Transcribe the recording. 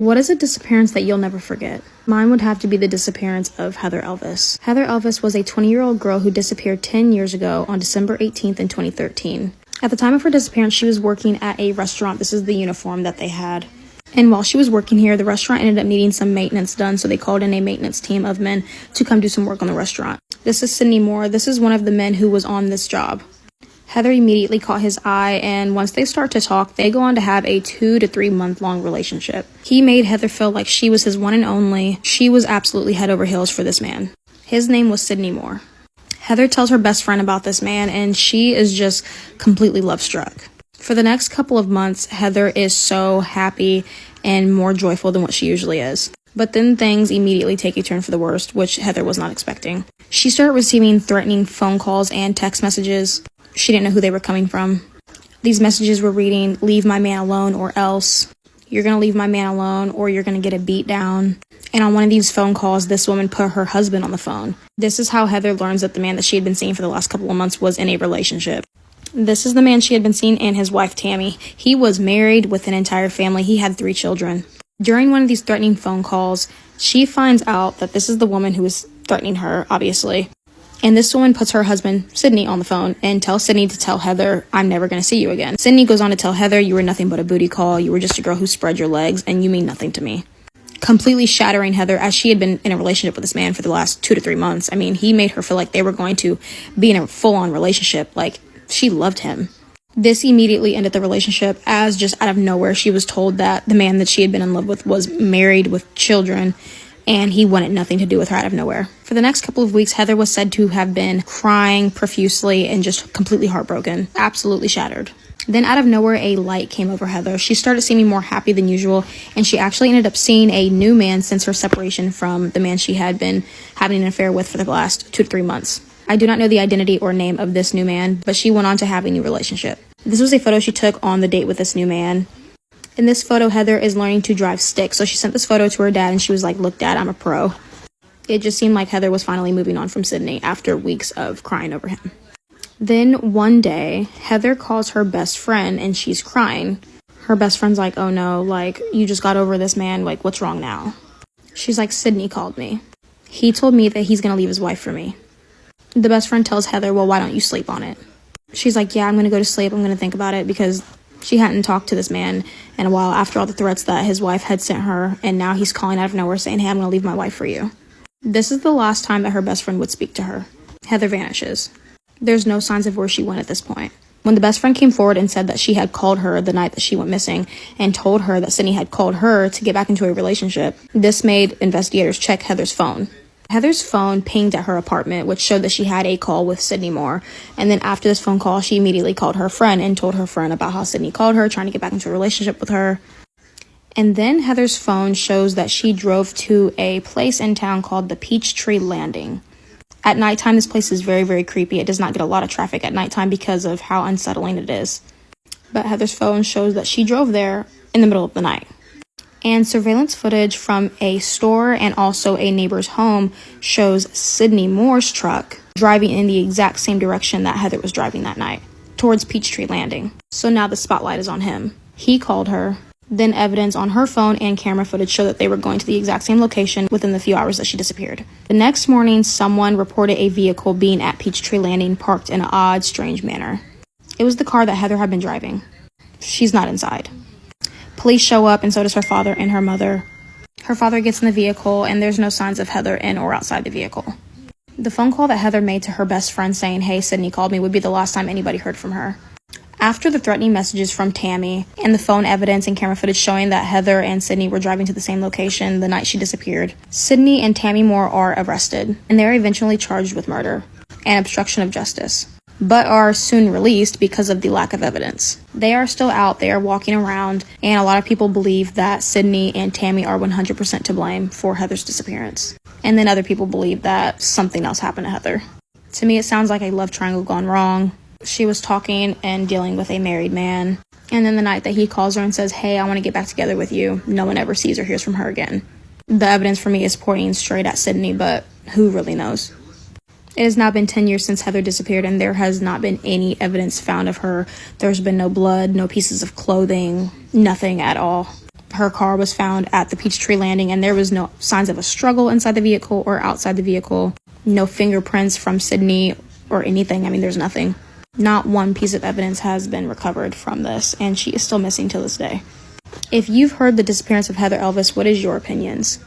What is a disappearance that you'll never forget? Mine would have to be the disappearance of Heather Elvis. Heather Elvis was a 20-year-old girl who disappeared 10 years ago on December 18th in 2013. At the time of her disappearance, she was working at a restaurant. This is the uniform that they had. And while she was working here, the restaurant ended up needing some maintenance done, so they called in a maintenance team of men to come do some work on the restaurant. This is Sydney Moore. This is one of the men who was on this job. Heather immediately caught his eye, and once they start to talk, they go on to have a 2 to 3 month long relationship. He made Heather feel like she was his one and only. She was absolutely head over heels for this man. His name was Sydney Moore. Heather tells her best friend about this man, and she is just completely love-struck. For the next couple of months, Heather is so happy and more joyful than what she usually is. But then things immediately take a turn for the worst, which Heather was not expecting. She started receiving threatening phone calls and text messages. She didn't know who they were coming from. These messages were reading, "Leave my man alone or else. You're going to leave my man alone or you're going to get a beat down." And on one of these phone calls, this woman put her husband on the phone. This is how Heather learns that the man that she had been seeing for the last couple of months was in a relationship. This is the man she had been seeing and his wife, Tammy. He was married with an entire family. He had 3 children. During one of these threatening phone calls, she finds out that this is the woman who is threatening her, obviously. And this woman puts her husband, Sydney, on the phone and tells Sydney to tell Heather, "I'm never going to see you again." Sydney goes on to tell Heather, "You were nothing but a booty call. You were just a girl who spread your legs and you mean nothing to me." Completely shattering Heather, as she had been in a relationship with this man for the last 2 to 3 months. I mean, he made her feel like they were going to be in a full-on relationship. Like, she loved him. This immediately ended the relationship, as just out of nowhere, she was told that the man that she had been in love with was married with children, and he wanted nothing to do with her out of nowhere. For the next couple of weeks, Heather was said to have been crying profusely and just completely heartbroken, absolutely shattered. Then out of nowhere, a light came over Heather. She started seeming more happy than usual, and she actually ended up seeing a new man since her separation from the man she had been having an affair with for the last 2 to 3 months. I do not know the identity or name of this new man, but she went on to have a new relationship. This was a photo she took on the date with this new man. In this photo, Heather is learning to drive stick, so she sent this photo to her dad, and she was like, "Look, Dad, I'm a pro." It just seemed like Heather was finally moving on from Sydney after weeks of crying over him. Then one day, Heather calls her best friend, and she's crying. Her best friend's like, "Oh no, like, you just got over this man, like, what's wrong now?" She's like, "Sydney called me. He told me that he's gonna leave his wife for me." The best friend tells Heather, "Well, why don't you sleep on it?" She's like, "Yeah, I'm gonna go to sleep. I'm gonna think about it," because she hadn't talked to this man in a while after all the threats that his wife had sent her, and now he's calling out of nowhere saying, "Hey, I'm gonna leave my wife for you." This is the last time that her best friend would speak to her. Heather vanishes. There's no signs of where she went at this point. When the best friend came forward and said that she had called her the night that she went missing and told her that Sydney had called her to get back into a relationship, this made investigators check Heather's phone. Heather's phone pinged at her apartment, which showed that she had a call with Sydney Moore. And then after this phone call, she immediately called her friend and told her friend about how Sydney called her, trying to get back into a relationship with her. And then Heather's phone shows that she drove to a place in town called the Peachtree Landing. At nighttime, this place is very, very creepy. It does not get a lot of traffic at nighttime because of how unsettling it is. But Heather's phone shows that she drove there in the middle of the night. And surveillance footage from a store and also a neighbor's home shows Sydney Moore's truck driving in the exact same direction that Heather was driving that night, towards Peachtree Landing. So now the spotlight is on him. He called her. Then evidence on her phone and camera footage show that they were going to the exact same location within the few hours that she disappeared. The next morning, someone reported a vehicle being at Peachtree Landing parked in an odd, strange manner. It was the car that Heather had been driving. She's not inside. Police show up, and so does her father and her mother. Her father gets in the vehicle, and there's no signs of Heather in or outside the vehicle. The phone call that Heather made to her best friend saying, "Hey, Sydney called me," would be the last time anybody heard from her. After the threatening messages from Tammy and the phone evidence and camera footage showing that Heather and Sydney were driving to the same location the night she disappeared, Sydney and Tammy Moore are arrested, and they are eventually charged with murder and obstruction of justice, but are soon released because of the lack of evidence. They are still out there walking around, and a lot of people believe that Sydney and Tammy are 100% to blame for Heather's disappearance. And then other people believe that something else happened to Heather. To me, it sounds like a love triangle gone wrong. She was talking and dealing with a married man, and then the night that he calls her and says, "Hey, I want to get back together with you," no one ever sees or hears from her again. The evidence for me is pointing straight at Sydney, but who really knows? It has now been 10 years since Heather disappeared, and there has not been any evidence found of her. There's been no blood, no pieces of clothing, nothing at all. Her car was found at the Peachtree Landing, and there was no signs of a struggle inside the vehicle or outside the vehicle. No fingerprints from Sydney or anything. I mean, there's nothing. Not one piece of evidence has been recovered from this, and she is still missing to this day. If you've heard the disappearance of Heather Elvis, what is your opinions?